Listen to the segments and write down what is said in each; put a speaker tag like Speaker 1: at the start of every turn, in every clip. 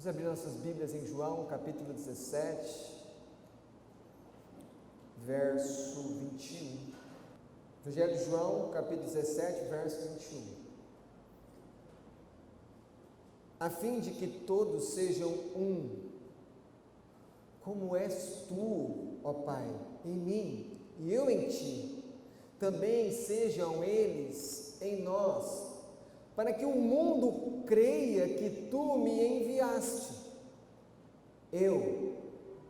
Speaker 1: Vamos abrir nossas Bíblias em João, capítulo 17, verso 21. Evangelho de João, capítulo 17, verso 21. A fim de que todos sejam um, como és tu, ó Pai, em mim e eu em ti, também sejam eles em nós, para que o mundo creia que tu me enviaste. Eu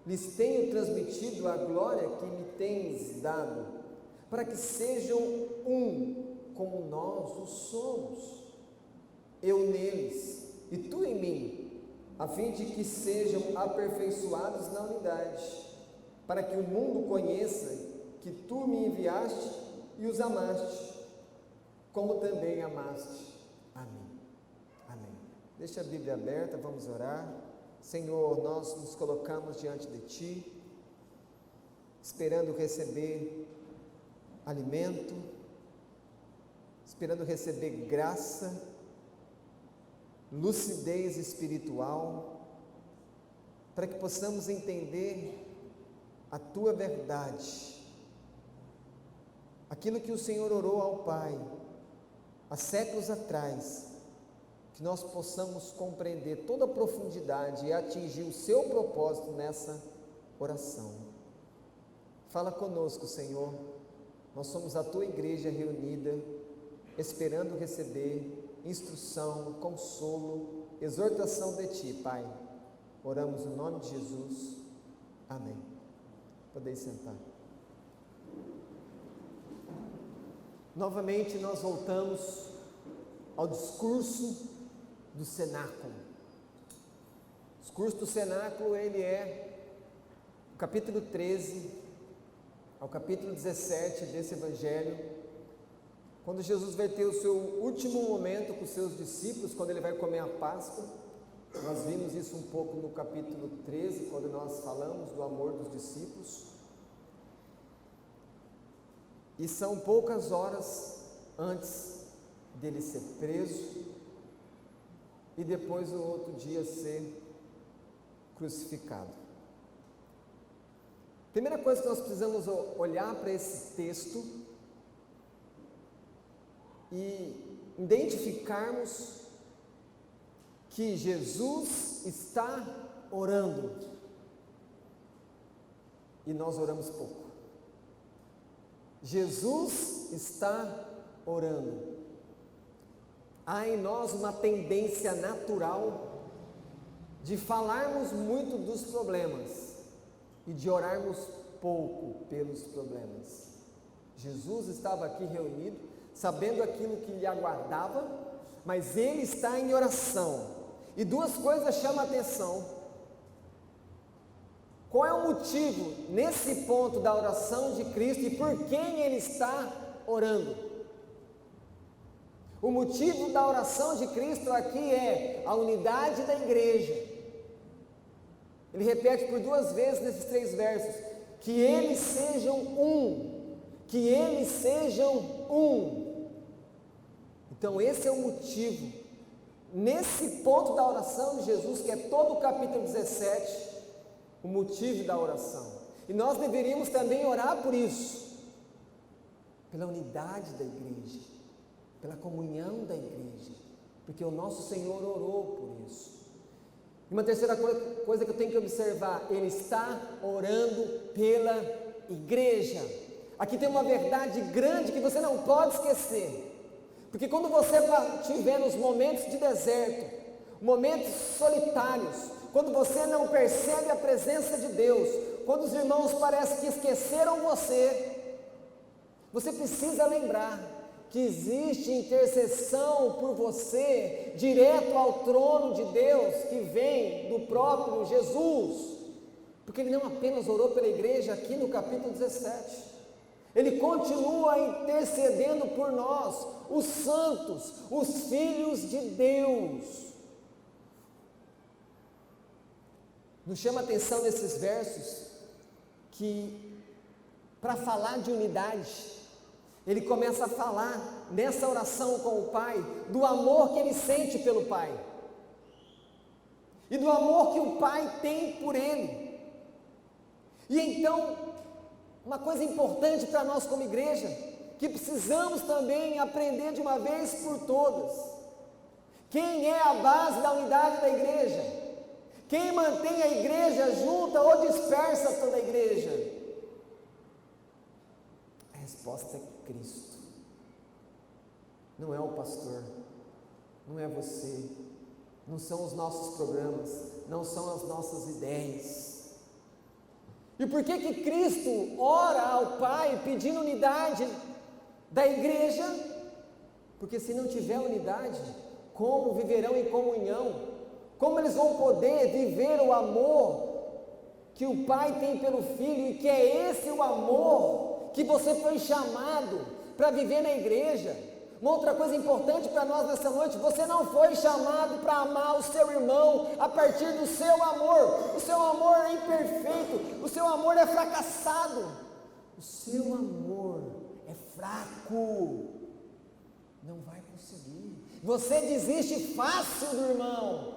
Speaker 1: lhes tenho transmitido a glória que me tens dado, para que sejam um, como nós o somos. Eu neles e tu em mim, a fim de que sejam aperfeiçoados na unidade, para que o mundo conheça que tu me enviaste e os amaste, como também amaste a mim. Amém. Deixa a Bíblia aberta, vamos orar. Senhor, nós nos colocamos diante de Ti, esperando receber alimento, esperando receber graça, lucidez espiritual, para que possamos entender a Tua verdade, aquilo que o Senhor orou ao Pai há séculos atrás, que nós possamos compreender toda a profundidade e atingir o Seu propósito nessa oração. Fala conosco, Senhor, nós somos a Tua igreja reunida, esperando receber instrução, consolo, exortação de Ti, Pai. Oramos no nome de Jesus. Amém. Podeis sentar. Novamente nós voltamos ao discurso do cenáculo. O discurso do cenáculo, ele é o capítulo 13 ao capítulo 17 desse evangelho, quando Jesus vai ter o seu último momento com os seus discípulos, quando ele vai comer a Páscoa. Nós vimos isso um pouco no capítulo 13, quando nós falamos do amor dos discípulos. E são poucas horas antes dele ser preso e depois no outro dia ser crucificado. Primeira coisa que nós precisamos olhar para esse texto e identificarmos que Jesus está orando e nós oramos pouco. Jesus está orando. Há em nós uma tendência natural de falarmos muito dos problemas e de orarmos pouco pelos problemas. Jesus estava aqui reunido, sabendo aquilo que lhe aguardava, mas ele está em oração. E duas coisas chamam a atenção. Qual é o motivo nesse ponto da oração de Cristo e por quem ele está orando? O motivo da oração de Cristo aqui é a unidade da igreja. Ele repete por duas vezes nesses 3 versos: que eles sejam um, que eles sejam um. Então esse é o motivo, nesse ponto da oração de Jesus, que é todo o capítulo 17, o motivo da oração. E nós deveríamos também orar por isso, pela unidade da igreja, pela comunhão da igreja, porque o nosso Senhor orou por isso. E uma terceira coisa que eu tenho que observar: ele está orando pela igreja. Aqui tem uma verdade grande que você não pode esquecer, porque quando você estiver nos momentos de deserto, momentos solitários, quando você não percebe a presença de Deus, quando os irmãos parecem que esqueceram você precisa lembrar que existe intercessão por você, direto ao trono de Deus, que vem do próprio Jesus, porque ele não apenas orou pela igreja aqui no capítulo 17, ele continua intercedendo por nós, os santos, os filhos de Deus. Nos chama a atenção nesses versos que, para falar de unidade, ele começa a falar nessa oração com o Pai do amor que ele sente pelo Pai. e do amor que o Pai tem por ele. E então, uma coisa importante para nós como igreja, que precisamos também aprender de uma vez por todas: quem é a base da unidade da igreja? Quem mantém a igreja junta ou dispersa toda a igreja? A resposta é Cristo. Não é o pastor, não é você, não são os nossos programas, não são as nossas ideias. E por que que Cristo ora ao Pai pedindo unidade da igreja? Porque se não tiver unidade, como viverão em comunhão? Como eles vão poder viver o amor que o Pai tem pelo Filho, e que é esse o amor que você foi chamado para viver na igreja? Uma outra coisa importante para nós nessa noite: você não foi chamado para amar o seu irmão a partir do seu amor. O seu amor é imperfeito, o seu amor é fracassado, o seu amor é fraco, não vai conseguir. Você desiste fácil do irmão.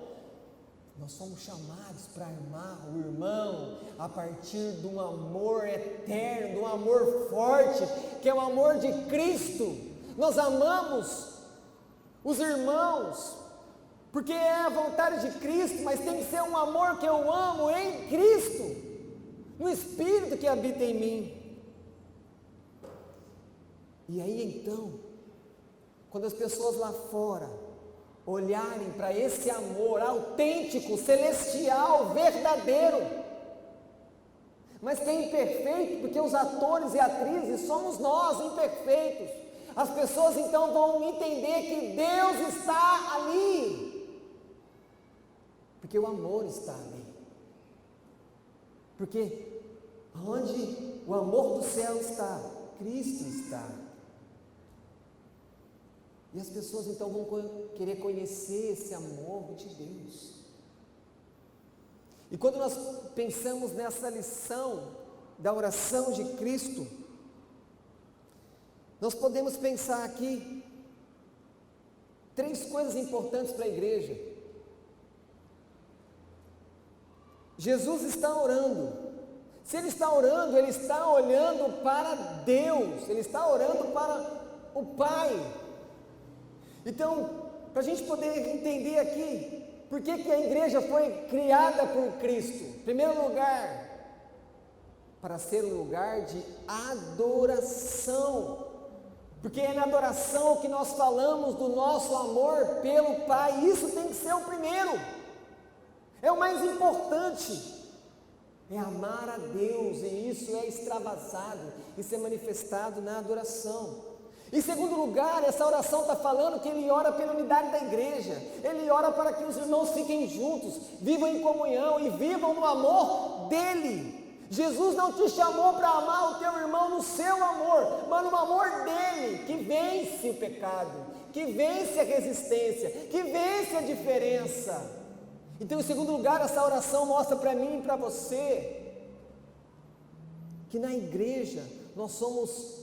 Speaker 1: Nós somos chamados para amar o irmão a partir de um amor eterno, de um amor forte, que é o amor de Cristo. Nós amamos os irmãos porque é a vontade de Cristo, mas tem que ser um amor que eu amo em Cristo, no Espírito que habita em mim. E aí então, quando as pessoas lá fora olharem para esse amor autêntico, celestial, verdadeiro, mas que é imperfeito, porque os atores e atrizes somos nós, imperfeitos, as pessoas então vão entender que Deus está ali, porque o amor está ali, porque onde o amor do céu está, Cristo está. E as pessoas então vão querer conhecer esse amor de Deus. E quando nós pensamos nessa lição da oração de Cristo, nós podemos pensar aqui 3 coisas importantes para a igreja. Jesus está orando. Se Ele está orando, Ele está olhando para Deus, Ele está orando para o Pai. Então, para a gente poder entender aqui, por que que a igreja foi criada por Cristo? Em primeiro lugar, para ser um lugar de adoração, porque é na adoração que nós falamos do nosso amor pelo Pai. Isso tem que ser o primeiro, é o mais importante, é amar a Deus, e isso é extravasado, isso é manifestado na adoração. Em segundo lugar, essa oração está falando que ele ora pela unidade da igreja, ele ora para que os irmãos fiquem juntos, vivam em comunhão e vivam no amor dele. Jesus não te chamou para amar o teu irmão no seu amor, mas no amor dele, que vence o pecado, que vence a resistência, que vence a diferença. Então, em segundo lugar, essa oração mostra para mim e para você que na igreja nós somos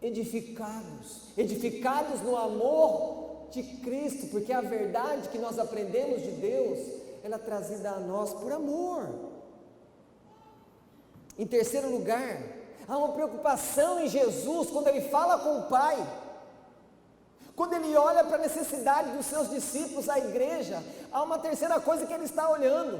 Speaker 1: edificados no amor de Cristo, porque a verdade que nós aprendemos de Deus, ela é trazida a nós por amor. Em terceiro lugar, há uma preocupação em Jesus quando Ele fala com o Pai, quando Ele olha para a necessidade dos seus discípulos, a igreja. Há uma terceira coisa que Ele está olhando.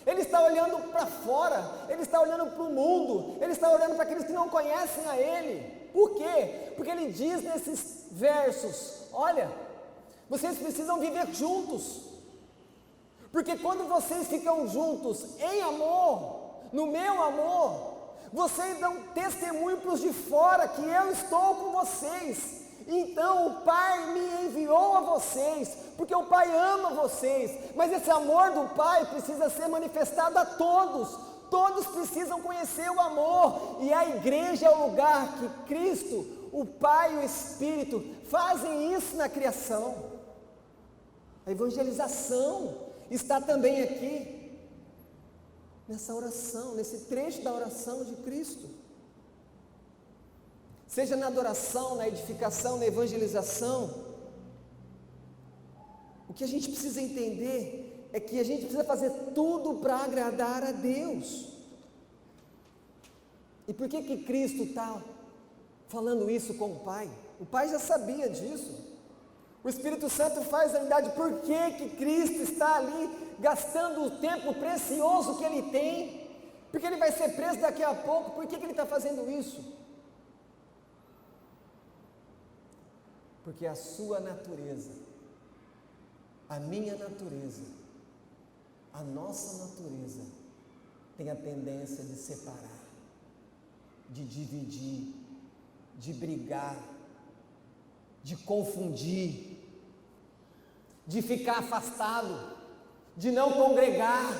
Speaker 1: Ele está olhando para fora, Ele está olhando para o mundo, Ele está olhando para aqueles que não conhecem a Ele. Por quê? Porque Ele diz nesses versos: olha, vocês precisam viver juntos, porque quando vocês ficam juntos em amor, no meu amor, vocês dão testemunho para os de fora que eu estou com vocês. Então o Pai me enviou a vocês, porque o Pai ama vocês, mas esse amor do Pai precisa ser manifestado a todos. Todos precisam conhecer o amor, e a igreja é o lugar que Cristo, o Pai e o Espírito fazem isso na criação. A evangelização está também aqui, nessa oração, nesse trecho da oração de Cristo. Seja na adoração, na edificação, na evangelização, o que a gente precisa entender é que a gente precisa fazer tudo para agradar a Deus. E por que Cristo está falando isso com o Pai? O Pai já sabia disso. O Espírito Santo faz a unidade. Por que Cristo está ali gastando o tempo precioso que Ele tem? Porque Ele vai ser preso daqui a pouco. Por que Ele está fazendo isso? Porque a sua natureza, a minha natureza, a nossa natureza tem a tendência de separar, de dividir, de brigar, de confundir, de ficar afastado, de não congregar.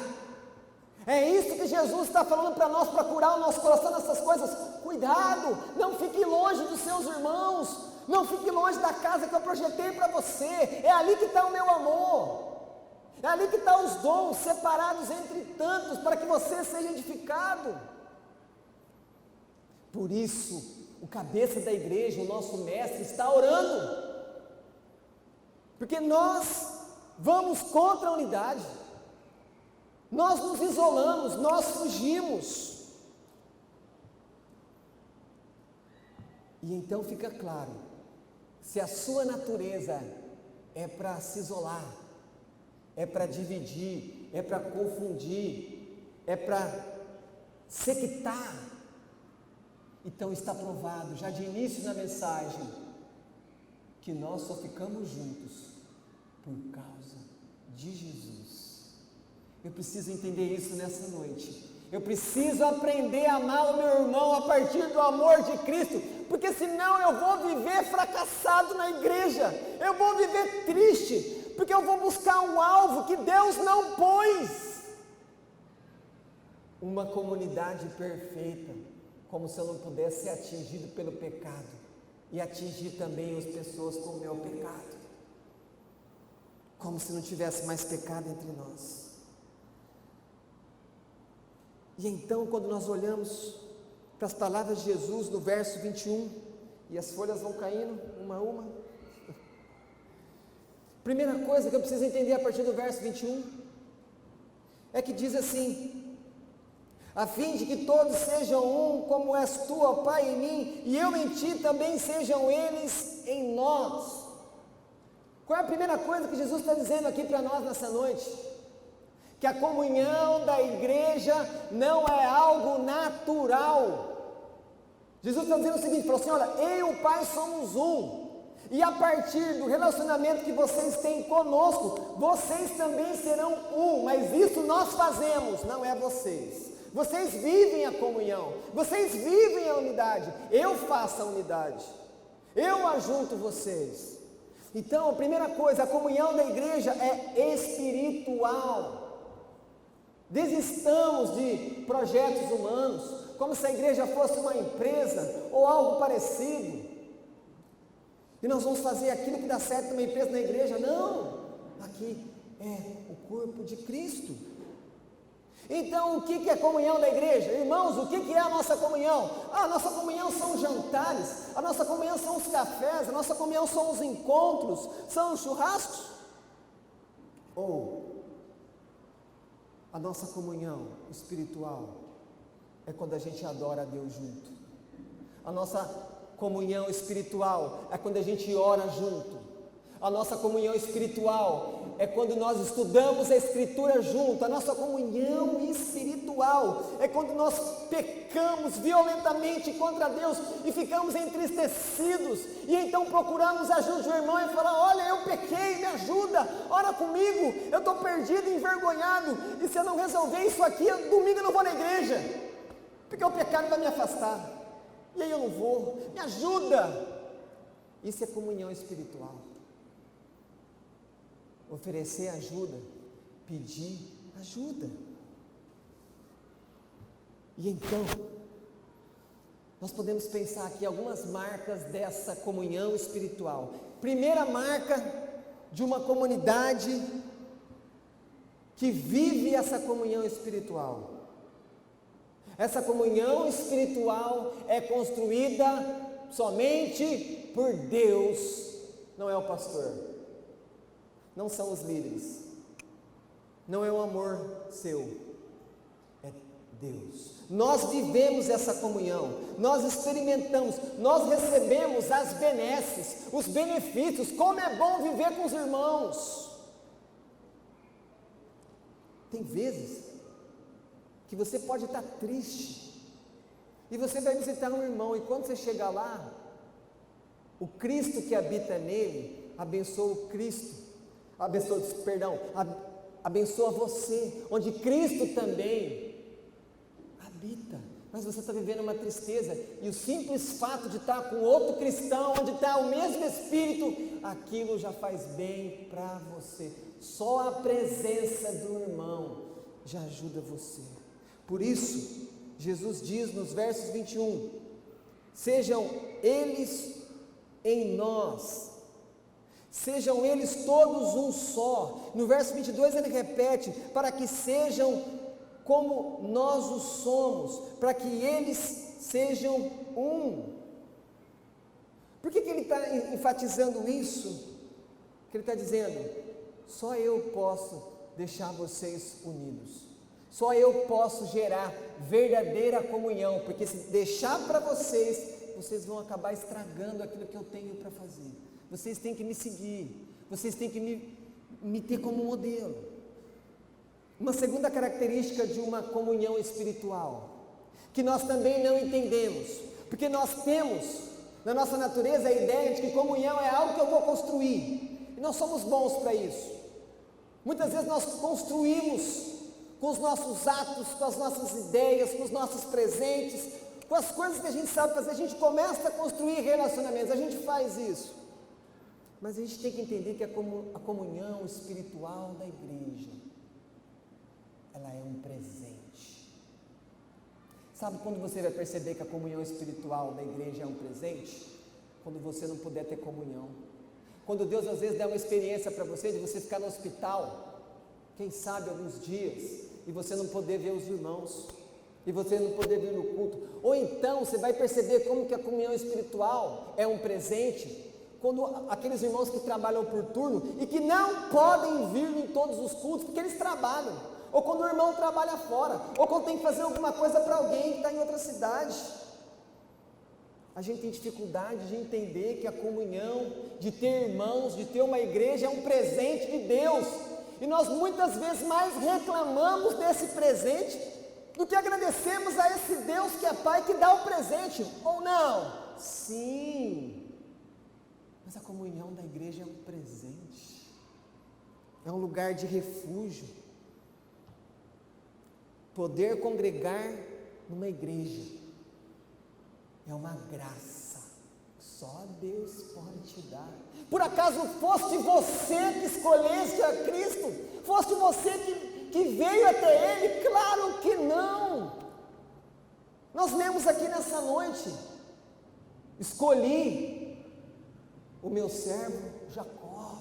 Speaker 1: É isso que Jesus está falando para nós, para curar o nosso coração nessas coisas. Cuidado, não fique longe dos seus irmãos, não fique longe da casa que eu projetei para você. É ali que está o meu amor, é ali que estão os dons separados entre tantos, para que você seja edificado. Por isso, o cabeça da igreja, o nosso mestre, está orando, porque nós vamos contra a unidade, nós nos isolamos, nós fugimos. E então fica claro, se a sua natureza é para se isolar, é para dividir, é para confundir, é para sectar, então está provado, já de início na mensagem, que nós só ficamos juntos por causa de Jesus. Eu preciso entender isso nessa noite. Eu preciso aprender a amar o meu irmão a partir do amor de Cristo, porque senão eu vou viver fracassado na igreja, eu vou viver triste, porque eu vou buscar um alvo que Deus não pôs. Uma comunidade perfeita, como se eu não pudesse ser atingido pelo pecado e atingir também as pessoas com o meu pecado, como se não tivesse mais pecado entre nós. E então, quando nós olhamos para as palavras de Jesus no verso 21, e as folhas vão caindo uma a uma, primeira coisa que eu preciso entender a partir do verso 21 é que diz assim: a fim de que todos sejam um, como és tu, ó Pai, em mim, e eu em ti, também sejam eles em nós. Qual é a primeira coisa que Jesus está dizendo aqui para nós nessa noite? Que a comunhão da igreja não é algo natural. Jesus está dizendo o seguinte, falou assim: olha, eu e o Pai somos um, e a partir do relacionamento que vocês têm conosco, vocês também serão um, mas isso nós fazemos, não é vocês. Vocês vivem a comunhão, vocês vivem a unidade, eu faço a unidade, eu ajunto vocês. Então, a primeira coisa, a comunhão da igreja é espiritual. Desistamos de projetos humanos, como se a igreja fosse uma empresa ou algo parecido, e nós vamos fazer aquilo que dá certo numa empresa, na igreja. Não, aqui é o corpo de Cristo. Então, o que é comunhão da igreja? Irmãos, o que é a nossa comunhão? A nossa comunhão são os jantares, a nossa comunhão são os cafés, a nossa comunhão são os encontros, são os churrascos? Ou a nossa comunhão espiritual é quando a gente adora a Deus junto? A nossa comunhão espiritual é quando a gente ora junto? A nossa comunhão espiritual é quando nós estudamos a Escritura junto? A nossa comunhão espiritual é quando nós pecamos violentamente contra Deus e ficamos entristecidos, e então procuramos ajuda de um irmão e falar: olha, eu pequei, me ajuda, ora comigo, eu estou perdido, envergonhado, e se eu não resolver isso aqui, domingo eu não vou na igreja, porque o pecado vai me afastar, e aí eu não vou, me ajuda. Isso é comunhão espiritual. Oferecer ajuda, pedir ajuda. E então, nós podemos pensar aqui algumas marcas dessa comunhão espiritual. Primeira marca de uma comunidade que vive essa comunhão espiritual. Essa comunhão espiritual é construída somente por Deus, não é o pastor. Não são os líderes, não é um amor seu, é Deus. Nós vivemos essa comunhão, nós experimentamos, nós recebemos as benesses, os benefícios. Como é bom viver com os irmãos. Tem vezes que você pode estar triste e você vai visitar um irmão, e quando você chegar lá, o Cristo que habita nele abençoa o Cristo, abençoa você, onde Cristo também habita. Mas você está vivendo uma tristeza, e o simples fato de estar com outro cristão, onde está o mesmo Espírito, aquilo já faz bem para você. Só a presença do irmão já ajuda você. Por isso, Jesus diz nos versos 21, sejam eles em nós, sejam eles todos um só. No verso 22 ele repete, para que sejam como nós o somos, para que eles sejam um. Por que ele está enfatizando isso? Que ele está dizendo, só eu posso deixar vocês unidos, só eu posso gerar verdadeira comunhão, porque se deixar para vocês vão acabar estragando aquilo que eu tenho para fazer. Vocês têm que me seguir, vocês têm que me ter como modelo. Uma segunda característica de uma comunhão espiritual, que nós também não entendemos, porque nós temos na nossa natureza a ideia de que comunhão é algo que eu vou construir, e nós somos bons para isso. Muitas vezes nós construímos com os nossos atos, com as nossas ideias, com os nossos presentes, com as coisas que a gente sabe fazer, a gente começa a construir relacionamentos, a gente faz isso. Mas a gente tem que entender que a comunhão espiritual da igreja, ela é um presente. Sabe quando você vai perceber que a comunhão espiritual da igreja é um presente? Quando você não puder ter comunhão. Quando Deus às vezes dá uma experiência para você, de você ficar no hospital, quem sabe alguns dias, e você não poder ver os irmãos, e você não poder vir no culto. Ou então você vai perceber como que a comunhão espiritual é um presente, quando aqueles irmãos que trabalham por turno, e que não podem vir em todos os cultos, porque eles trabalham, ou quando o irmão trabalha fora, ou quando tem que fazer alguma coisa para alguém que está em outra cidade. A gente tem dificuldade de entender que a comunhão, de ter irmãos, de ter uma igreja é um presente de Deus, e nós muitas vezes mais reclamamos desse presente do que agradecemos a esse Deus que é Pai, que dá o presente, ou não? Sim, mas a comunhão da igreja é um presente, é um lugar de refúgio. Poder congregar numa igreja é uma graça, só Deus pode te dar. Por acaso foste você que escolheste a Cristo? Foste você que veio até Ele? Claro que não. Nós lemos aqui nessa noite, escolhi o meu servo Jacó.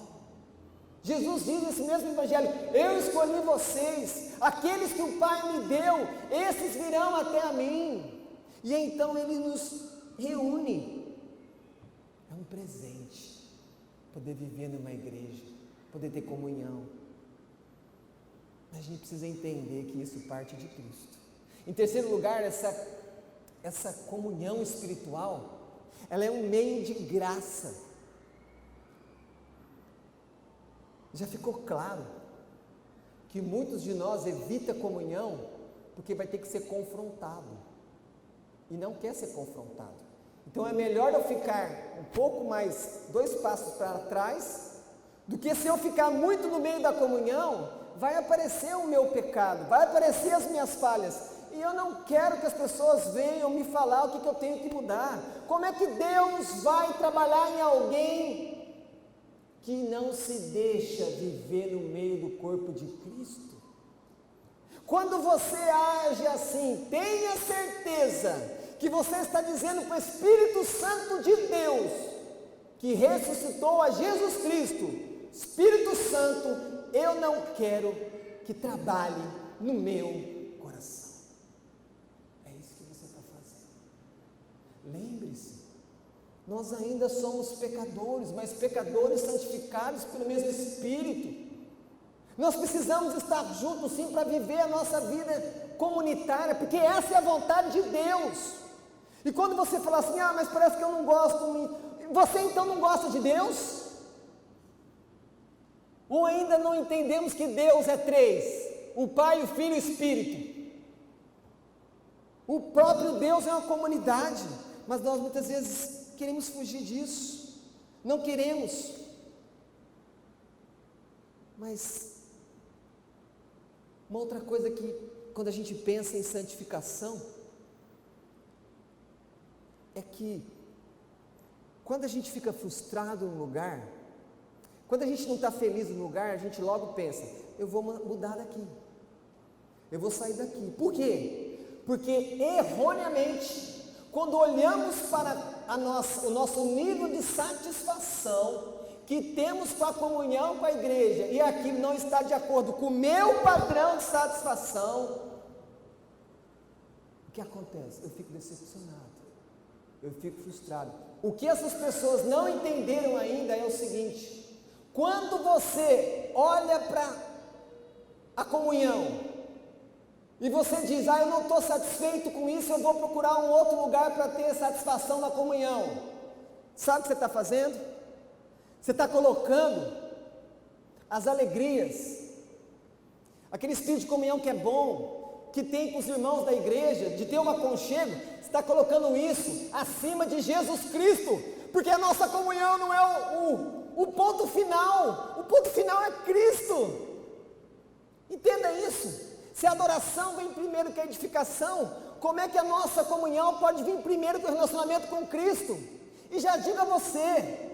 Speaker 1: Jesus diz nesse mesmo evangelho, eu escolhi vocês, aqueles que o Pai me deu, esses virão até a mim. E então Ele nos reúne. É um presente poder viver numa igreja, poder ter comunhão. Mas a gente precisa entender que isso parte de Cristo. Em terceiro lugar, essa comunhão espiritual, ela é um meio de graça. Já ficou claro que muitos de nós evitam comunhão porque vai ter que ser confrontado e não quer ser confrontado. Então é melhor eu ficar um pouco mais, 2 passos para trás, do que se eu ficar muito no meio da comunhão, vai aparecer o meu pecado, vai aparecer as minhas falhas, e eu não quero que as pessoas venham me falar o que eu tenho que mudar. Como é que Deus vai trabalhar em alguém que não se deixa viver no meio do corpo de Cristo? Quando você age assim, tenha certeza que você está dizendo para o Espírito Santo de Deus, que ressuscitou a Jesus Cristo, Espírito Santo, eu não quero que trabalhe no meu coração. É isso que você está fazendo. Lembre-se, nós ainda somos pecadores, mas pecadores santificados pelo mesmo Espírito. Nós precisamos estar juntos sim para viver a nossa vida comunitária, porque essa é a vontade de Deus. E quando você fala assim, mas parece que eu não gosto, você então não gosta de Deus? Ou ainda não entendemos que Deus é três, o Pai, o Filho e o Espírito? O próprio Deus é uma comunidade, mas nós muitas vezes queremos fugir disso, não queremos. Mas uma outra coisa que, quando a gente pensa em santificação, é que quando a gente fica frustrado num lugar, quando a gente não está feliz no lugar, a gente logo pensa, eu vou mudar daqui, eu vou sair daqui. Por quê? Porque erroneamente, quando olhamos para o nosso nível de satisfação que temos com a comunhão com a igreja, e aquilo não está de acordo com o meu padrão de satisfação, o que acontece? Eu fico decepcionado, eu fico frustrado. O que essas pessoas não entenderam ainda é o seguinte: quando você olha para a comunhão, e você diz, eu não estou satisfeito com isso, eu vou procurar um outro lugar para ter satisfação na comunhão. Sabe o que você está fazendo? Você está colocando as alegrias, aquele espírito de comunhão que é bom, que tem com os irmãos da igreja, de ter um aconchego, você está colocando isso acima de Jesus Cristo, porque a nossa comunhão não é o ponto final, o ponto final é Cristo. Entenda isso. Se a adoração vem primeiro que a edificação, como é que a nossa comunhão pode vir primeiro que o relacionamento com Cristo? E já digo a você,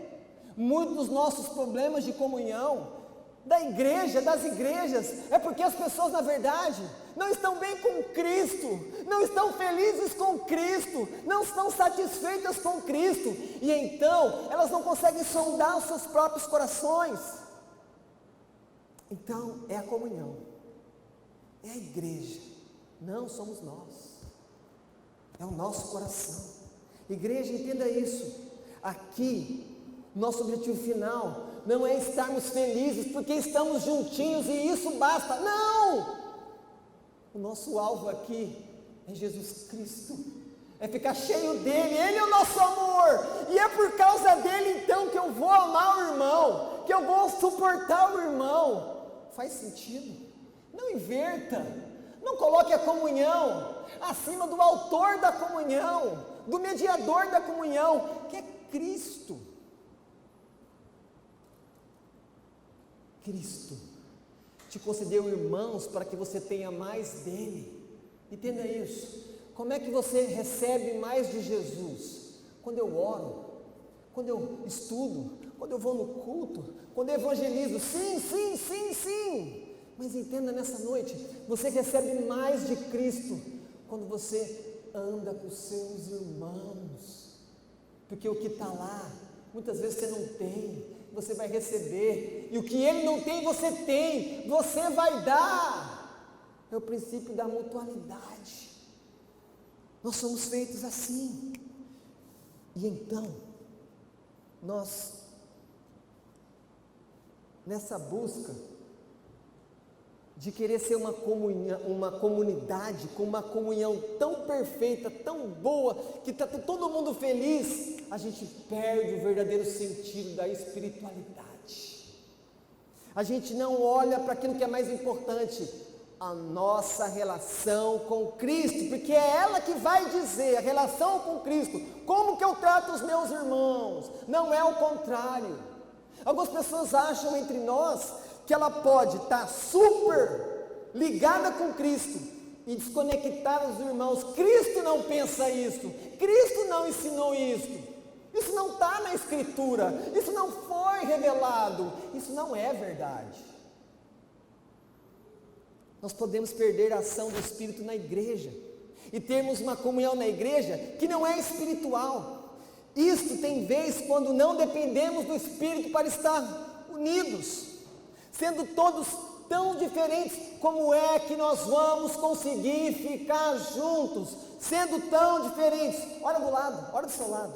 Speaker 1: muitos dos nossos problemas de comunhão, da igreja, das igrejas, é porque as pessoas na verdade não estão bem com Cristo, não estão felizes com Cristo, não estão satisfeitas com Cristo, e então elas não conseguem sondar os seus próprios corações. Então é a comunhão, é a igreja, não somos nós, é o nosso coração. Igreja, entenda isso. Aqui, nosso objetivo final não é estarmos felizes porque estamos juntinhos e isso basta, não! O nosso alvo aqui é Jesus Cristo, é ficar cheio dele, ele é o nosso amor, e é por causa dele então que eu vou amar o irmão, que eu vou suportar o irmão. Faz sentido? Não inverta, não coloque a comunhão acima do autor da comunhão, do mediador da comunhão, que é Cristo. Cristo te concedeu irmãos para que você tenha mais dele. Entenda isso. Como é que você recebe mais de Jesus? Quando eu oro, quando eu estudo, quando eu vou no culto, quando eu evangelizo. Sim. Mas entenda nessa noite, você recebe mais de Cristo quando você anda com seus irmãos, porque o que está lá, muitas vezes você não tem, você vai receber, e o que ele não tem, você tem, você vai dar. É o princípio da mutualidade. Nós somos feitos assim. E então, nós, nessa busca de querer ser uma comunidade com uma comunhão tão perfeita, tão boa, que está todo mundo feliz, a gente perde o verdadeiro sentido da espiritualidade. A gente não olha para aquilo que é mais importante, a nossa relação com Cristo, porque é ela que vai dizer, a relação com Cristo, como que eu trato os meus irmãos, não é o contrário. Algumas pessoas acham entre nós que ela pode estar super ligada com Cristo e desconectar os irmãos. Cristo não pensa isso, Cristo não ensinou isso não está na Escritura, isso não foi revelado, isso não é verdade. Nós podemos perder a ação do Espírito na igreja e termos uma comunhão na igreja que não é espiritual. Isto tem vez quando não dependemos do Espírito para estar unidos. Sendo todos tão diferentes, como é que nós vamos conseguir ficar juntos? Sendo tão diferentes, olha do lado, olha do seu lado,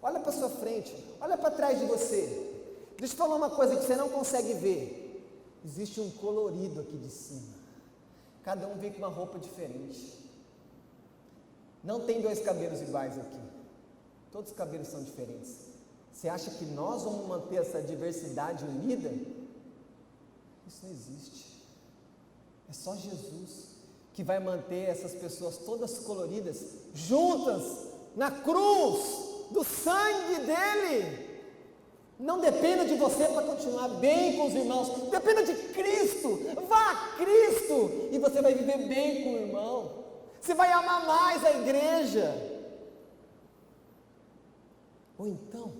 Speaker 1: olha para sua frente, olha para trás de você. Deixa eu falar uma coisa que você não consegue ver. existe um colorido aqui de cima. Cada um vem com uma roupa diferente. Não tem 2 cabelos iguais aqui. Todos os cabelos são diferentes. Você acha que nós vamos manter essa diversidade unida? Isso não existe. É só Jesus que vai manter essas pessoas todas coloridas, juntas, na cruz, do sangue dele. Não dependa de você para continuar bem com os irmãos, dependa de Cristo. Vá a Cristo e você vai viver bem com o irmão. Você vai amar mais a igreja. Ou então,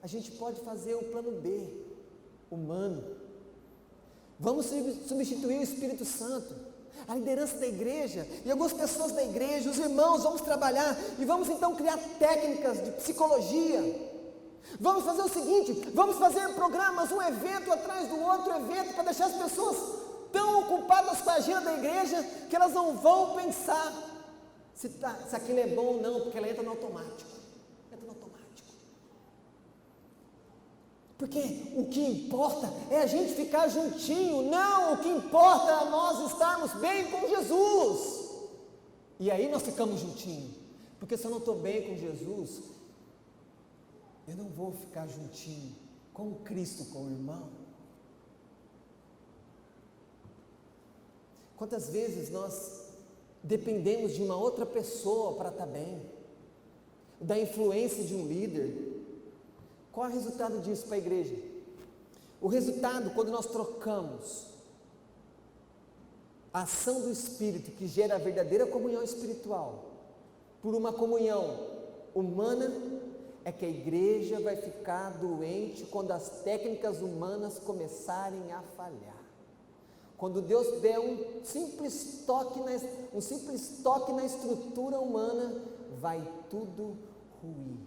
Speaker 1: a gente pode fazer o plano B, humano. Vamos substituir o Espírito Santo, a liderança da igreja e algumas pessoas da igreja, os irmãos, vamos trabalhar e vamos então criar técnicas de psicologia. Vamos fazer o seguinte, vamos fazer programas, um evento atrás do outro evento, para deixar as pessoas tão ocupadas com a agenda da igreja, que elas não vão pensar se aquilo é bom ou não, porque ela entra no automático. Porque o que importa é a gente ficar juntinho, não, o que importa é nós estarmos bem com Jesus. E aí nós ficamos juntinhos, porque se eu não estou bem com Jesus, eu não vou ficar juntinho com Cristo, com o irmão. Quantas vezes nós dependemos de uma outra pessoa para estar bem, da influência de um líder? Qual é o resultado disso para a igreja? O resultado, quando nós trocamos a ação do Espírito, que gera a verdadeira comunhão espiritual, por uma comunhão humana, é que a igreja vai ficar doente quando as técnicas humanas começarem a falhar. Quando Deus der um simples toque na estrutura humana, vai tudo ruir,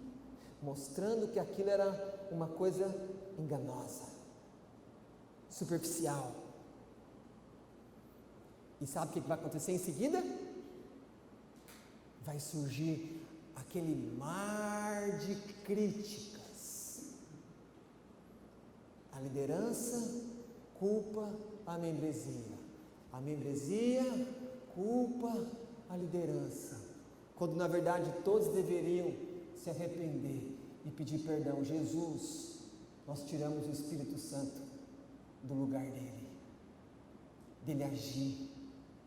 Speaker 1: mostrando que aquilo era uma coisa enganosa, superficial. E sabe o que vai acontecer em seguida? Vai surgir aquele mar de críticas. A liderança culpa a membresia culpa a liderança, quando na verdade todos deveriam se arrepender e pedir perdão. Jesus, nós tiramos o Espírito Santo do lugar dele agir,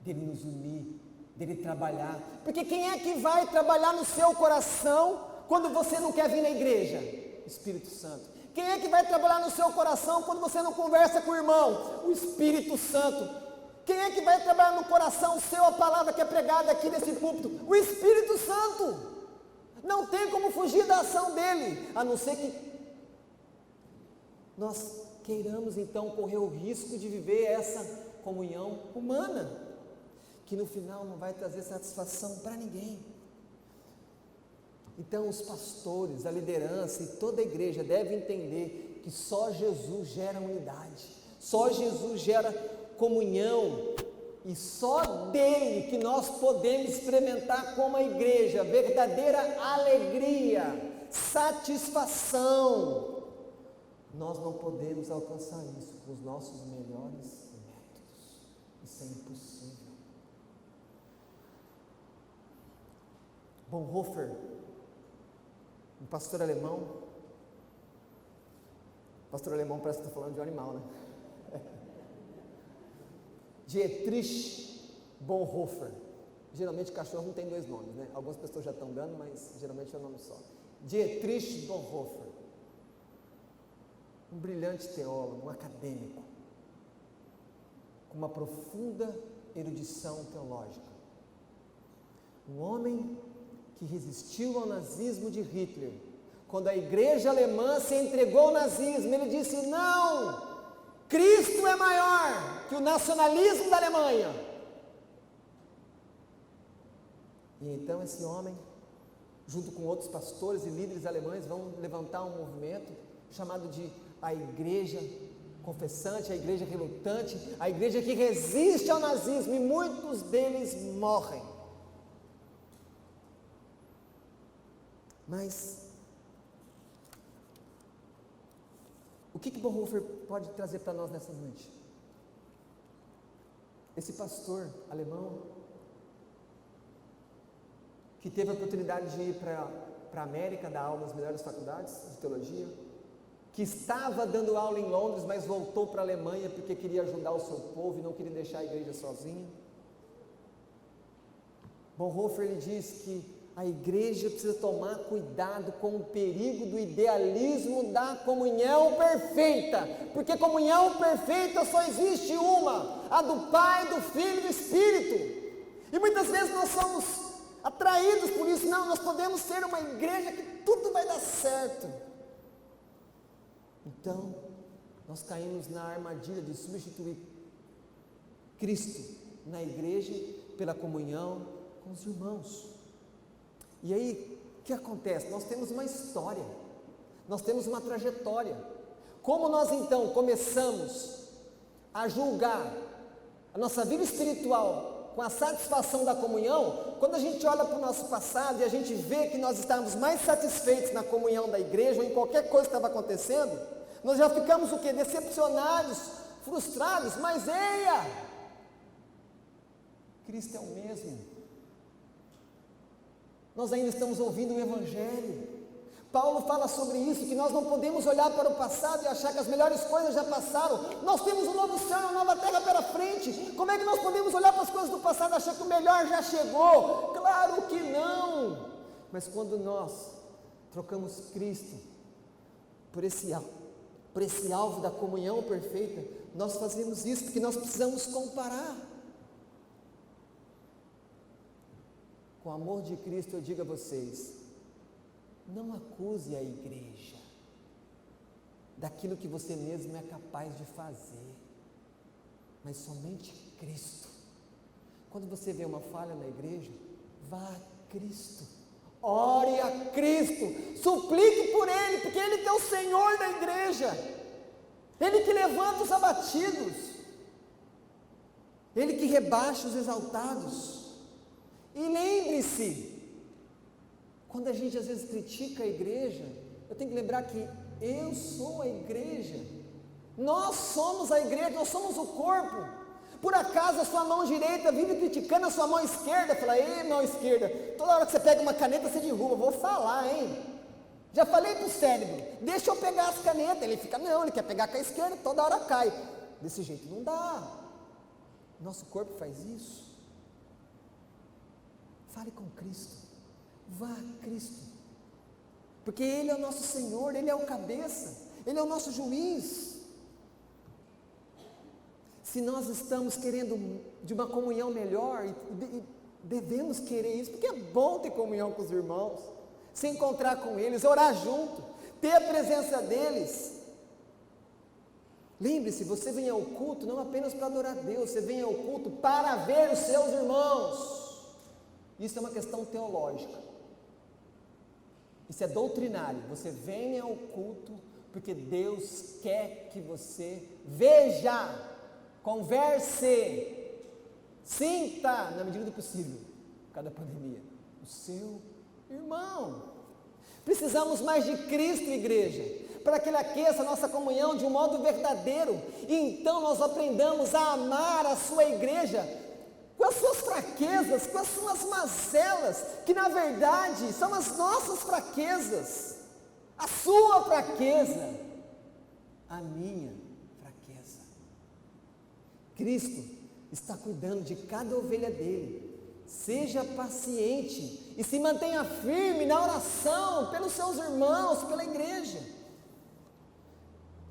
Speaker 1: dele nos unir, dele trabalhar, porque quem é que vai trabalhar no seu coração quando você não quer vir na igreja? Espírito Santo. Quem é que vai trabalhar no seu coração quando você não conversa com o irmão? O Espírito Santo. Quem é que vai trabalhar no coração seu a palavra que é pregada aqui nesse púlpito? O Espírito Santo. Não tem como fugir da ação dele, a não ser que nós queiramos então correr o risco de viver essa comunhão humana, que no final não vai trazer satisfação para ninguém. Então os pastores, a liderança e toda a igreja devem entender que só Jesus gera unidade, só Jesus gera comunhão, e só dele que nós podemos experimentar como a igreja verdadeira alegria, satisfação. Nós não podemos alcançar isso com os nossos melhores métodos, isso é impossível. Bonhoeffer, um pastor alemão parece que está falando de um animal, né? Dietrich Bonhoeffer. Geralmente cachorro não tem 2 nomes, né? Algumas pessoas já estão dando, mas geralmente é um nome só. Dietrich Bonhoeffer, um brilhante teólogo, um acadêmico, com uma profunda erudição teológica, um homem que resistiu ao nazismo de Hitler. Quando a igreja alemã se entregou ao nazismo, ele disse: não, Cristo é maior que o nacionalismo da Alemanha. E então esse homem, junto com outros pastores e líderes alemães, vão levantar um movimento chamado de a igreja confessante, a igreja relutante, a igreja que resiste ao nazismo, e muitos deles morrem. Mas O que Bonhoeffer pode trazer para nós nessa noite? Esse pastor alemão, que teve a oportunidade de ir para a América, dar aula nas melhores faculdades de teologia, que estava dando aula em Londres, mas voltou para a Alemanha porque queria ajudar o seu povo e não queria deixar a igreja sozinha. Bonhoeffer ele diz que a igreja precisa tomar cuidado com o perigo do idealismo da comunhão perfeita, porque comunhão perfeita só existe uma, a do Pai, do Filho e do Espírito, e muitas vezes nós somos atraídos por isso. Não, nós podemos ser uma igreja que tudo vai dar certo. Então, nós caímos na armadilha de substituir Cristo na igreja pela comunhão com os irmãos. E aí, o que acontece? Nós temos uma história, nós temos uma trajetória. Como nós então começamos a julgar a nossa vida espiritual com a satisfação da comunhão, quando a gente olha para o nosso passado e a gente vê que nós estávamos mais satisfeitos na comunhão da igreja ou em qualquer coisa que estava acontecendo, nós já ficamos o quê? Decepcionados, frustrados, mas eia! Cristo é o mesmo. Nós ainda estamos ouvindo o Evangelho. Paulo fala sobre isso, que nós não podemos olhar para o passado e achar que as melhores coisas já passaram. Nós temos um novo céu e uma nova terra pela frente. Como é que nós podemos olhar para as coisas do passado e achar que o melhor já chegou? Claro que não! Mas quando nós trocamos Cristo por esse alvo da comunhão perfeita, nós fazemos isso porque nós precisamos comparar. Com o amor de Cristo eu digo a vocês, não acuse a igreja daquilo que você mesmo é capaz de fazer, mas somente Cristo. Quando você vê uma falha na igreja, vá a Cristo, ore a Cristo, suplique por Ele, porque Ele que é o Senhor da igreja, Ele que levanta os abatidos, Ele que rebaixa os exaltados. E lembre-se, quando a gente às vezes critica a igreja, eu tenho que lembrar que eu sou a igreja, nós somos a igreja, nós somos o corpo. Por acaso a sua mão direita vive criticando a sua mão esquerda, fala, ei mão esquerda, toda hora que você pega uma caneta você derruba, vou falar, hein? Já falei para o cérebro, deixa eu pegar as canetas, ele fica, não, ele quer pegar com a esquerda, toda hora cai, desse jeito não dá, nosso corpo faz isso. Fale com Cristo, vá a Cristo, porque Ele é o nosso Senhor, Ele é o cabeça, Ele é o nosso juiz. Se nós estamos querendo de uma comunhão melhor, e devemos querer isso, porque é bom ter comunhão com os irmãos, se encontrar com eles, orar junto, ter a presença deles. Lembre-se, você vem ao culto não apenas para adorar Deus, você vem ao culto para ver os seus irmãos. Isso é uma questão teológica, isso é doutrinário. Você vem ao culto porque Deus quer que você veja, converse, sinta, na medida do possível, cada pandemia, o seu irmão. Precisamos mais de Cristo, igreja, para que Ele aqueça a nossa comunhão de um modo verdadeiro, e então nós aprendamos a amar a sua igreja, com as suas fraquezas, com as suas mazelas, que na verdade são as nossas fraquezas, a sua fraqueza, a minha fraqueza. Cristo está cuidando de cada ovelha dele. Seja paciente e se mantenha firme na oração pelos seus irmãos, pela igreja.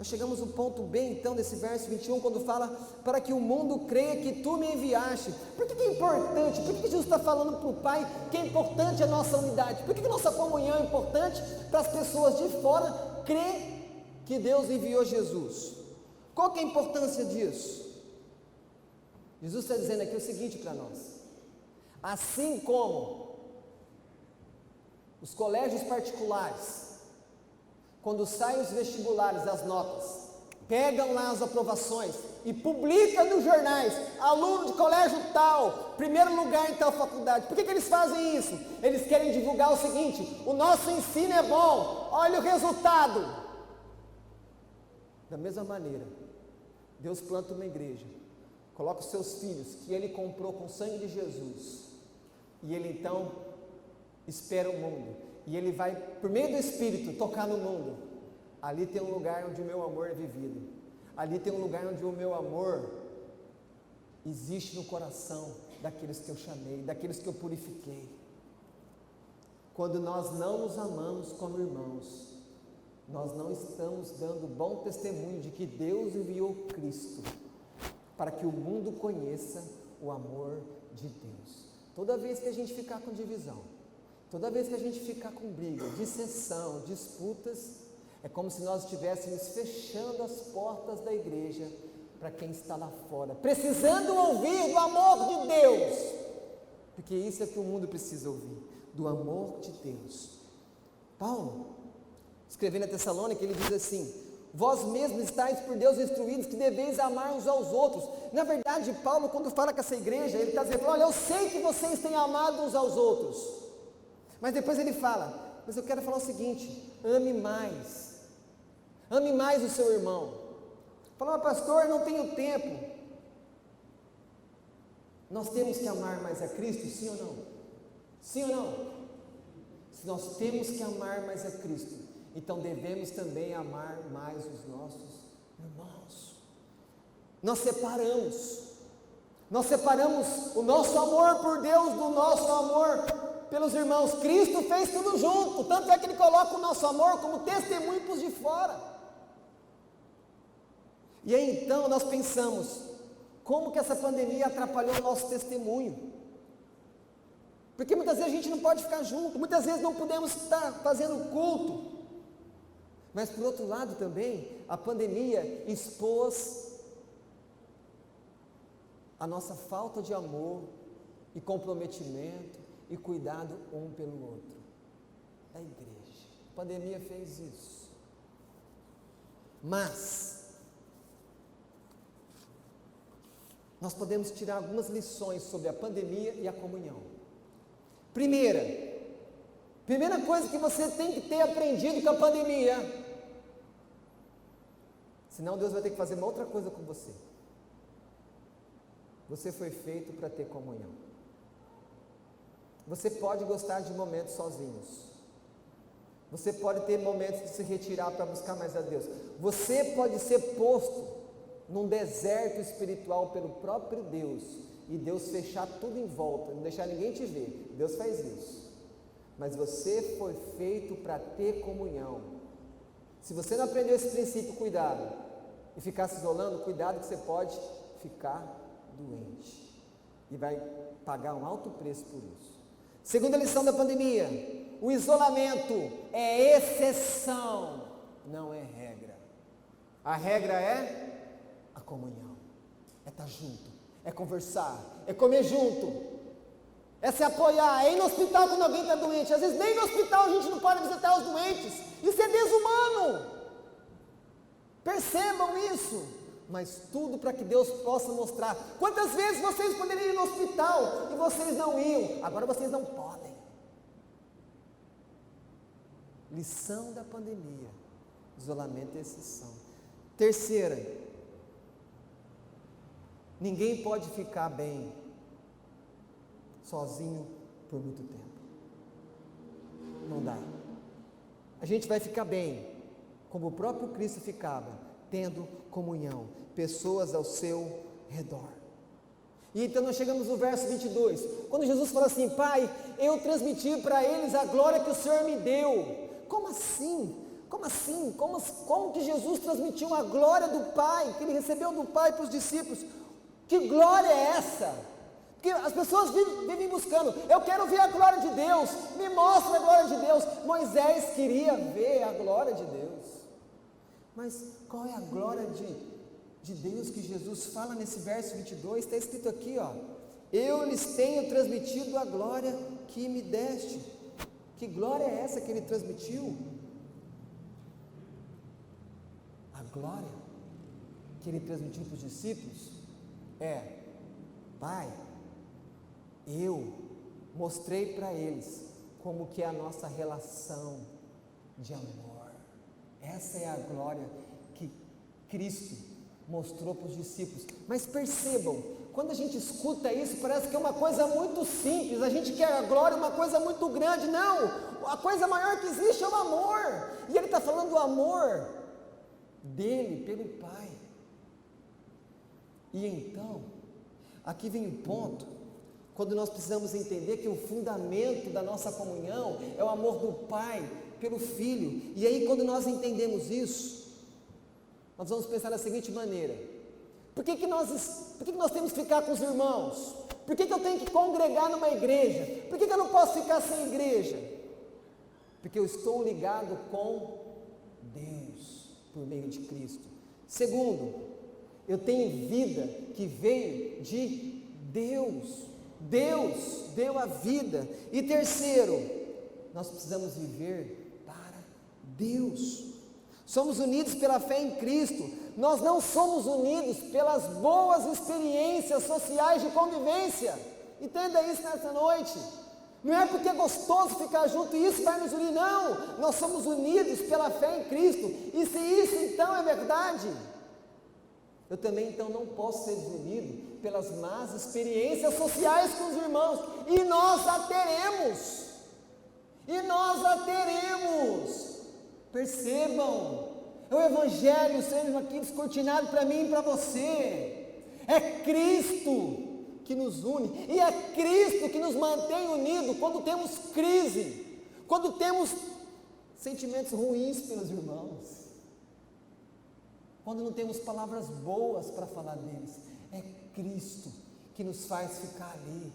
Speaker 1: Nós chegamos no ponto B então desse verso 21, quando fala, para que o mundo creia que tu me enviaste. Por que é importante? Por que Jesus está falando para o Pai que é importante a nossa unidade? Por que a nossa comunhão é importante para as pessoas de fora crer que Deus enviou Jesus? Qual que é a importância disso? Jesus está dizendo aqui o seguinte para nós: assim como os colégios particulares, quando saem os vestibulares, as notas, pegam lá as aprovações e publicam nos jornais, aluno de colégio tal, primeiro lugar em tal faculdade. Por que eles fazem isso? Eles querem divulgar o seguinte: o nosso ensino é bom, olha o resultado. Da mesma maneira, Deus planta uma igreja, coloca os seus filhos, que Ele comprou com o sangue de Jesus, e Ele então espera o mundo, e Ele vai, por meio do Espírito, tocar no mundo. Ali tem um lugar onde o meu amor é vivido, ali tem um lugar onde o meu amor existe no coração daqueles que eu chamei, daqueles que eu purifiquei. Quando nós não nos amamos como irmãos, nós não estamos dando bom testemunho de que Deus enviou Cristo para que o mundo conheça o amor de Deus. Toda vez que a gente ficar com divisão, toda vez que a gente ficar com briga, dissensão, disputas, é como se nós estivéssemos fechando as portas da igreja para quem está lá fora, precisando ouvir do amor de Deus, porque isso é que o mundo precisa ouvir, do amor de Deus. Paulo, escrevendo a Tessalônica, ele diz assim: vós mesmos estáis por Deus instruídos que deveis amar uns aos outros. Na verdade, Paulo, quando fala com essa igreja, ele está dizendo: olha, eu sei que vocês têm amado uns aos outros, mas depois ele fala: mas eu quero falar o seguinte, ame mais o seu irmão. Fala: mas pastor, não tenho tempo. Nós temos que amar mais a Cristo, sim ou não? Sim ou não? Se nós temos que amar mais a Cristo, então devemos também amar mais os nossos irmãos. Nós separamos o nosso amor por Deus do nosso amor pelos irmãos. Cristo fez tudo junto, tanto é que Ele coloca o nosso amor como testemunho para os de fora. E aí então nós pensamos, como que essa pandemia atrapalhou o nosso testemunho? Porque muitas vezes a gente não pode ficar junto, muitas vezes não podemos estar fazendo culto. Mas por outro lado também, a pandemia expôs a nossa falta de amor e comprometimento e cuidado um pelo outro. Da igreja. A pandemia fez isso. Mas nós podemos tirar algumas lições sobre a pandemia e a comunhão. Primeira coisa que você tem que ter aprendido com a pandemia, senão Deus vai ter que fazer uma outra coisa com você. Você foi feito para ter comunhão. Você pode gostar de momentos sozinhos. Você pode ter momentos de se retirar para buscar mais a Deus. Você pode ser posto num deserto espiritual pelo próprio Deus, e Deus fechar tudo em volta, não deixar ninguém te ver. Deus faz isso. Mas você foi feito para ter comunhão. Se você não aprendeu esse princípio, cuidado, e ficar se isolando, cuidado que você pode ficar doente, e vai pagar um alto preço por isso. Segunda lição da pandemia: o isolamento é exceção, não é regra. A regra é a comunhão, é estar junto, é conversar, é comer junto, é se apoiar, é ir no hospital quando alguém está doente. Às vezes nem no hospital a gente não pode visitar os doentes, isso é desumano. Percebam isso, mas tudo para que Deus possa mostrar. Quantas vezes vocês poderiam ir no hospital e vocês não iam, agora vocês não podem. Lição da pandemia: isolamento é exceção. Terceira, ninguém pode ficar bem sozinho por muito tempo. Não dá. A gente vai ficar bem como o próprio Cristo ficava, tendo comunhão, pessoas ao seu redor. E então nós chegamos no verso 22, quando Jesus fala assim: Pai, eu transmiti para eles a glória que o Senhor me deu. Como assim? Como assim? Como que Jesus transmitiu a glória do Pai, que Ele recebeu do Pai para os discípulos? Que glória é essa? Porque as pessoas vivem buscando, eu quero ver a glória de Deus, me mostra a glória de Deus. Moisés queria ver a glória de Deus, mas qual é a glória de Deus que Jesus fala nesse verso 22? Está escrito aqui, ó: eu lhes tenho transmitido a glória que me deste. Que glória é essa que Ele transmitiu? A glória que Ele transmitiu para os discípulos é: Pai, eu mostrei para eles como que é a nossa relação de amor. Essa é a glória que Cristo mostrou para os discípulos. Mas percebam, quando a gente escuta isso, parece que é uma coisa muito simples, a gente quer a glória, uma coisa muito grande. Não, a coisa maior que existe é o amor, e ele está falando do amor dele pelo Pai. E então, aqui vem o ponto, quando nós precisamos entender que o fundamento da nossa comunhão é o amor do Pai pelo Filho. E aí, quando nós entendemos isso, nós vamos pensar da seguinte maneira: por que nós temos que ficar com os irmãos? Por que eu tenho que congregar numa igreja? Por que eu não posso ficar sem igreja? Porque eu estou ligado com Deus por meio de Cristo. Segundo, eu tenho vida que veio de Deus. Deus deu a vida. E terceiro, nós precisamos viver para Deus. Somos unidos pela fé em Cristo. Nós não somos unidos pelas boas experiências sociais de convivência. Entenda isso nessa noite. Não é porque é gostoso ficar junto e isso vai nos unir, não. Nós somos unidos pela fé em Cristo. E se isso então é verdade, eu também então não posso ser desunido pelas más experiências sociais com os irmãos. E nós a teremos. E nós a teremos. Percebam, é o Evangelho sendo aqui descortinado para mim e para você. É Cristo que nos une, e é Cristo que nos mantém unidos quando temos crise, quando temos sentimentos ruins pelos irmãos, quando não temos palavras boas para falar deles. É Cristo que nos faz ficar ali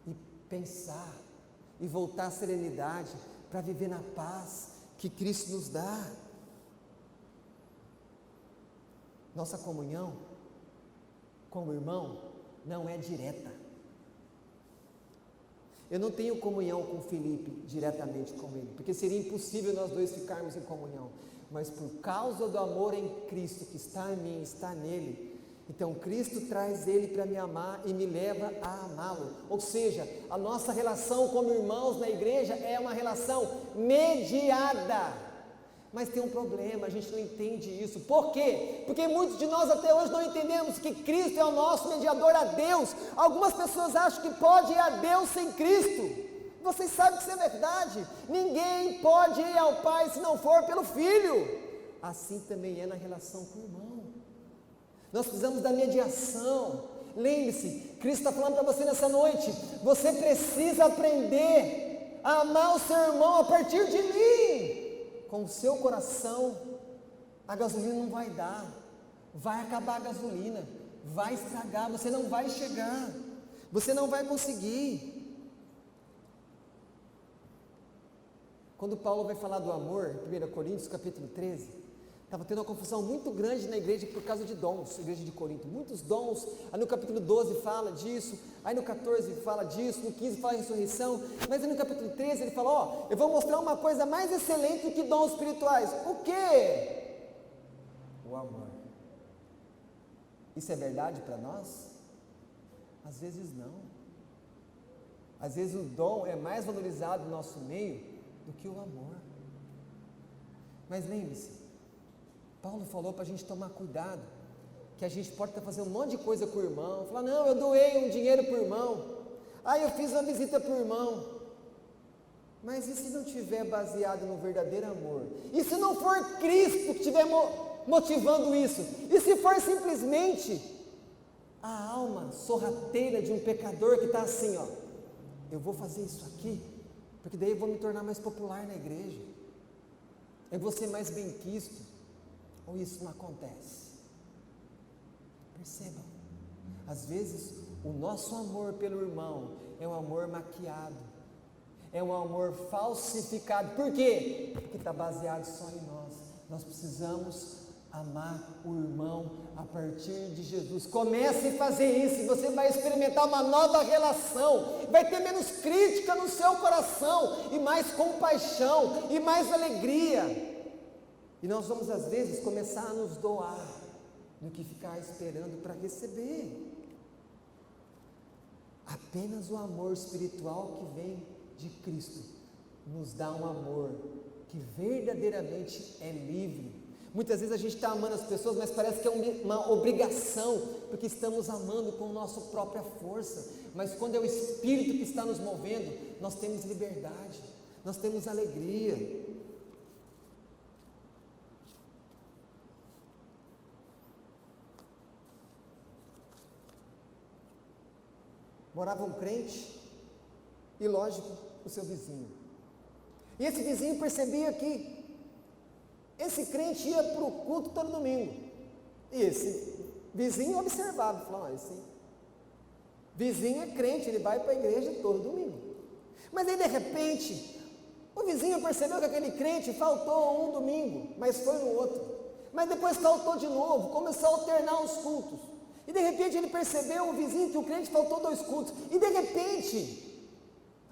Speaker 1: e pensar e voltar à serenidade para viver na paz que Cristo nos dá. Nossa comunhão com o irmão não é direta. Eu não tenho comunhão com o Felipe diretamente com ele, porque seria impossível nós dois ficarmos em comunhão, mas por causa do amor em Cristo que está em mim, está nele, então Cristo traz ele para me amar e me leva a amá-lo. Ou seja, a nossa relação como irmãos na igreja é uma relação mediada. Mas tem um problema, a gente não entende isso. Por quê? Porque muitos de nós até hoje não entendemos que Cristo é o nosso mediador a Deus. Algumas pessoas acham que pode ir a Deus sem Cristo. Vocês sabem que isso é verdade. Ninguém pode ir ao Pai se não for pelo Filho. Assim também é na relação com o irmão. Nós precisamos da mediação. Lembre-se, Cristo está falando para você nessa noite. Você precisa aprender a amar o seu irmão a partir de mim. Com o seu coração, a gasolina não vai dar, vai acabar a gasolina, vai estragar, você não vai chegar, você não vai conseguir. Quando Paulo vai falar do amor, 1 Coríntios capítulo 13, estava tendo uma confusão muito grande na igreja por causa de dons, igreja de Corinto, muitos dons. Aí no capítulo 12 fala disso, aí no 14 fala disso, no 15 fala de ressurreição, mas aí no capítulo 13 ele fala, ó, eu vou mostrar uma coisa mais excelente do que dons espirituais. O quê? O amor. Isso é verdade para nós? Às vezes não. Às vezes o dom é mais valorizado no nosso meio do que o amor. Mas lembre-se, Paulo falou para a gente tomar cuidado, que a gente pode estar fazendo um monte de coisa com o irmão, falar, não, eu doei um dinheiro para o irmão, eu fiz uma visita para o irmão, mas e se não estiver baseado no verdadeiro amor? E se não for Cristo que estiver motivando isso? E se for simplesmente a alma sorrateira de um pecador que está assim, ó, eu vou fazer isso aqui, porque daí eu vou me tornar mais popular na igreja, eu vou ser mais benquisto, ou isso não acontece? Percebam, às vezes o nosso amor pelo irmão é um amor maquiado, é um amor falsificado. Por quê? Porque está baseado só em nós. Nós precisamos amar o irmão a partir de Jesus. Comece a fazer isso e você vai experimentar uma nova relação, vai ter menos crítica no seu coração, e mais compaixão, e mais alegria. E nós vamos às vezes começar a nos doar, do que ficar esperando para receber. Apenas o amor espiritual que vem de Cristo nos dá um amor que verdadeiramente é livre. Muitas vezes a gente está amando as pessoas, mas parece que é uma obrigação, porque estamos amando com a nossa própria força. Mas quando é o Espírito que está nos movendo, nós temos liberdade, nós temos alegria. Morava um crente e, lógico, o seu vizinho. E esse vizinho percebia que esse crente ia para o culto todo domingo. E esse vizinho observava, falava, esse vizinho é crente, ele vai para a igreja todo domingo. Mas aí de repente, o vizinho percebeu que aquele crente faltou um domingo, mas foi no outro. Mas depois faltou de novo, começou a alternar os cultos. E de repente ele percebeu, o vizinho, que o crente faltou 2 cultos. E de repente,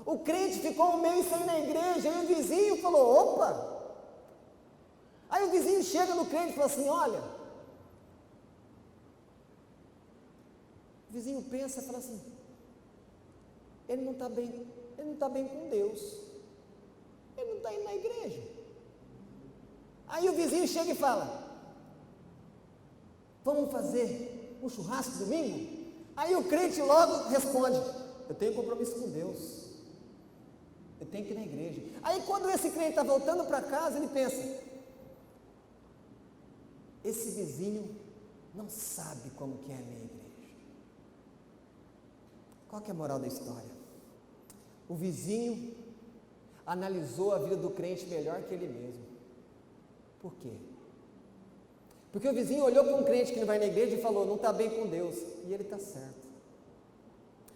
Speaker 1: o crente ficou um mês sem ir na igreja, e o vizinho falou, opa! Aí o vizinho chega no crente e fala assim, olha, o vizinho pensa e fala assim, ele não está bem com Deus, ele não está indo na igreja. Aí o vizinho chega e fala, vamos fazer um churrasco domingo? Aí o crente logo responde, eu tenho compromisso com Deus, eu tenho que ir na igreja. Aí quando esse crente está voltando para casa, ele pensa, esse vizinho não sabe como que é a minha igreja. Qual que é a moral da história? O vizinho analisou a vida do crente melhor que ele mesmo. Por quê? Porque o vizinho olhou para um crente que não vai na igreja e falou, não está bem com Deus, e ele está certo.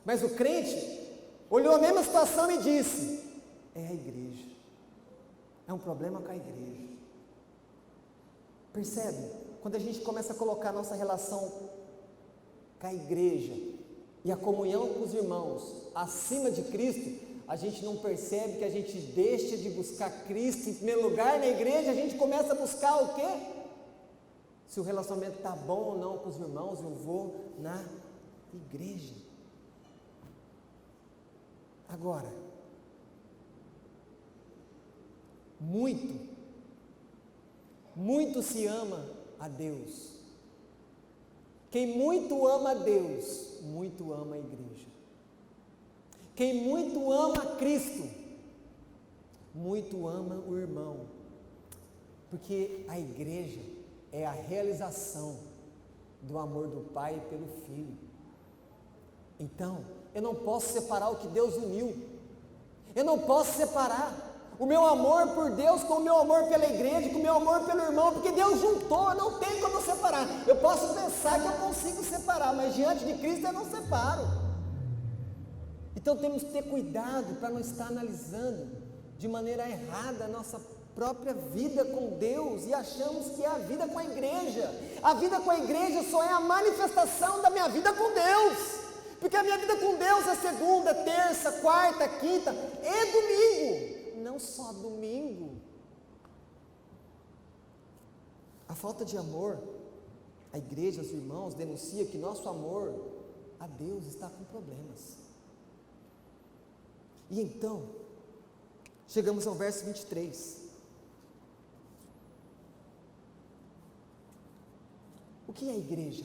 Speaker 1: Mas o crente olhou a mesma situação e disse, é a igreja, é um problema com a igreja. Percebe? Quando a gente começa a colocar a nossa relação com a igreja e a comunhão com os irmãos acima de Cristo, a gente não percebe que a gente deixa de buscar Cristo em primeiro lugar na igreja, a gente começa a buscar o quê? Se o relacionamento está bom ou não com os irmãos, eu vou na igreja. Agora, muito se ama a Deus. Quem muito ama a Deus, muito ama a igreja. Quem muito ama a Cristo, muito ama o irmão. Porque a igreja é a realização do amor do Pai pelo Filho. Então, eu não posso separar o que Deus uniu. Eu não posso separar o meu amor por Deus com o meu amor pela igreja, com o meu amor pelo irmão, porque Deus juntou, não tem como separar. Eu posso pensar que eu consigo separar, mas diante de Cristo eu não separo. Então temos que ter cuidado para não estar analisando de maneira errada a nossa própria vida com Deus e achamos que é a vida com a igreja. A vida com a igreja só é a manifestação da minha vida com Deus, porque a minha vida com Deus é segunda, terça, quarta, quinta e domingo. Não só domingo. A falta de amor à igreja, aos irmãos, denuncia que nosso amor a Deus está com problemas. E então, chegamos ao verso 23. O que é a igreja?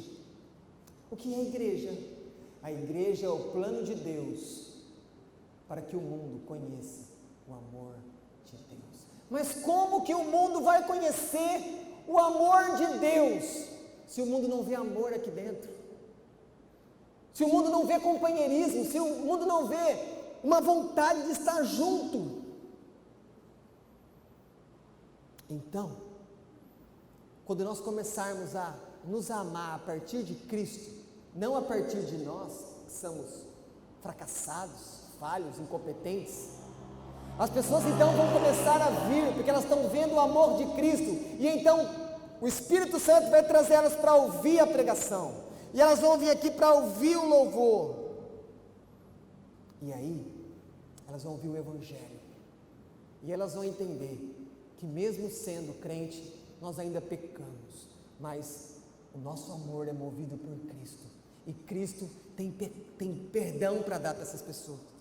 Speaker 1: O que é a igreja? A igreja é o plano de Deus para que o mundo conheça o amor de Deus. Mas como que o mundo vai conhecer o amor de Deus se o mundo não vê amor aqui dentro? Se o mundo não vê companheirismo, se o mundo não vê uma vontade de estar junto? Então, quando nós começarmos a nos amar a partir de Cristo, não a partir de nós, que somos fracassados, falhos, incompetentes, as pessoas então vão começar a vir, porque elas estão vendo o amor de Cristo, e então o Espírito Santo vai trazer elas para ouvir a pregação, e elas vão vir aqui para ouvir o louvor, e aí elas vão ouvir o Evangelho, e elas vão entender que mesmo sendo crente, nós ainda pecamos, mas o nosso amor é movido por Cristo, e Cristo tem perdão para dar para essas pessoas.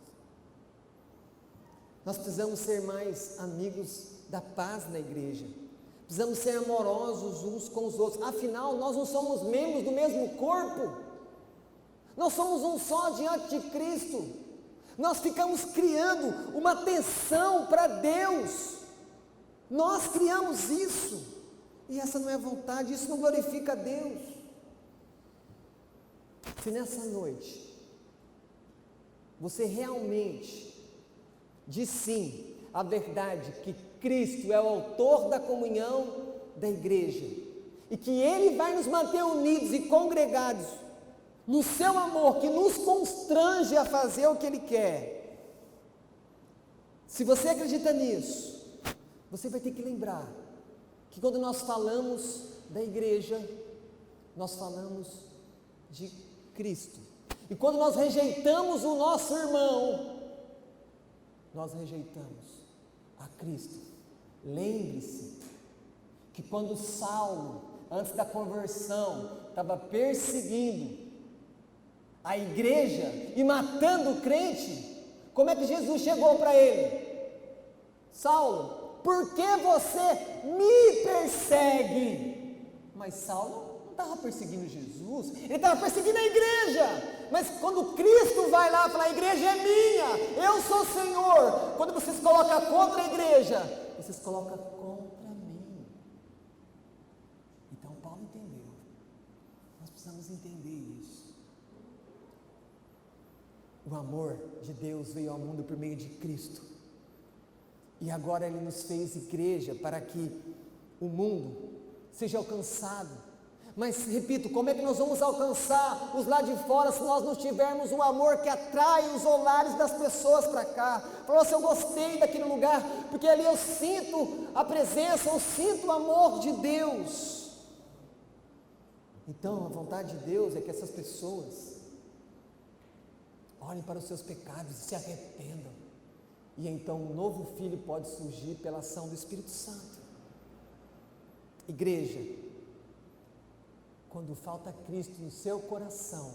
Speaker 1: Nós precisamos ser mais amigos da paz na igreja, Precisamos ser amorosos uns com os outros. Afinal, nós não somos membros do mesmo corpo. Nós somos um só diante de Cristo. Nós ficamos criando uma tensão para Deus. Nós criamos isso. E essa não é vontade, isso não glorifica a Deus. Se nessa noite você realmente diz sim à verdade que Cristo é o autor da comunhão da igreja e que Ele vai nos manter unidos e congregados no seu amor, que nos constrange a fazer o que Ele quer. Se você acredita nisso, você vai ter que lembrar que quando nós falamos da igreja, nós falamos de Cristo. E quando nós rejeitamos o nosso irmão, nós rejeitamos a Cristo. Lembre-se que quando Saulo, antes da conversão, estava perseguindo a igreja e matando o crente, como é que Jesus chegou para ele? Saulo, por que você me persegue? Mas Saulo não estava perseguindo Jesus, ele estava perseguindo a igreja. Mas quando Cristo vai lá e fala, a igreja é minha, eu sou o Senhor, quando você se coloca contra a igreja, você se coloca contra mim. Então Paulo entendeu, nós precisamos entender isso. O amor de Deus veio ao mundo por meio de Cristo, e agora Ele nos fez igreja para que o mundo seja alcançado. Mas repito, como é que nós vamos alcançar os lá de fora se nós não tivermos um amor que atrai os olhares das pessoas para cá? Fala assim, eu gostei daquele lugar, porque ali eu sinto a presença, eu sinto o amor de Deus. Então a vontade de Deus é que essas pessoas olhem para os seus pecados e se arrependam. E então um novo filho pode surgir pela ação do Espírito Santo. Igreja, quando falta Cristo no seu coração,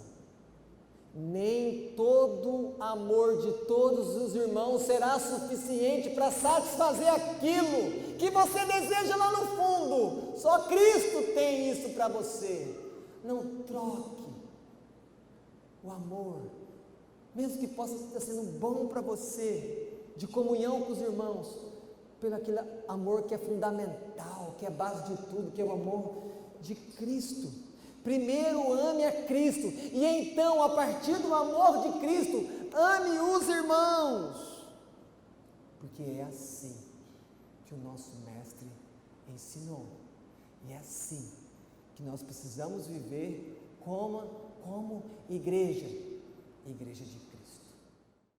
Speaker 1: nem todo amor de todos os irmãos será suficiente para satisfazer aquilo que você deseja lá no fundo. Só Cristo tem isso para você. Não troque o amor, mesmo que possa estar sendo bom para você, de comunhão com os irmãos, pelo aquele amor que é fundamental, que é base de tudo, que é o amor de Cristo. Primeiro ame a Cristo, e então, a partir do amor de Cristo, ame os irmãos, porque é assim que o nosso mestre ensinou, e é assim que nós precisamos viver como igreja de